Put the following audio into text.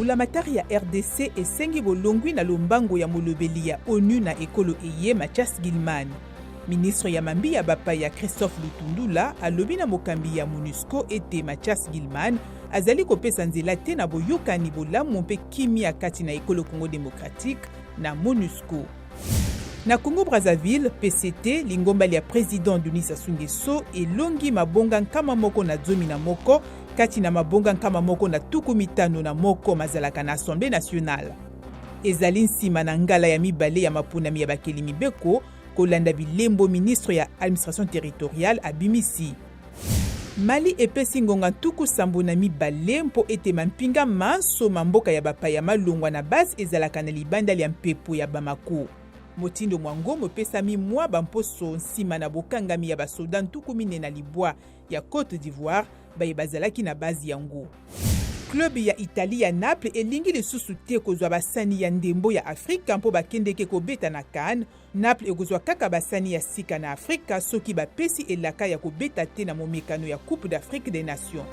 mbulamatari ya RDC esengi bolongwi na lombango ya molobeli ya ONU na ekolo eye Mathias Gilman. Ministre ya mambi ya bapaya Christophe Lutundula alobi na mokambi ya MONUSCO ete Mathias Gilman azali kopesa nzela te na boyokani bolamu mpe kimia kati na ekolo Congo Démocratique na MONUSCO. Na Congo Brazzaville, PCT, lingombali ya président Denis Sassou Nguesso elongi mabonga nkama moko na zomi na moko kati na mabonga nkama moko na tuku mitano na moko mazalaka na Assemblée nationale. Ezali nsima na ngala ya mibale ya mapunami ya bakeli mibeko kolanda bilembo ministre ya administration territoriale abimisi. Mali epesi ngonga tuku sambo na mibale mpo ete mampinga manso mamboka ya bapaya malongwa na base ezalaka na libanda ya mpepo ya Bamako. Motindo mwango mopesami mwa bamposo nsima na bokangami ya basoda ntuku mine na libwa ya Côte d'Ivoire baye bazalaki na bazi yango. Club ya Italie ya Naples elingi lisusu te kozwa basani ya ndembo ya Afrika mpo bakendeke kobeta na CAN. Naples ekozwa kaka basani ya sika na Afrika soki bapesi elaka ya kobeta te na momekano ya Coupe d'Afrique des Nations.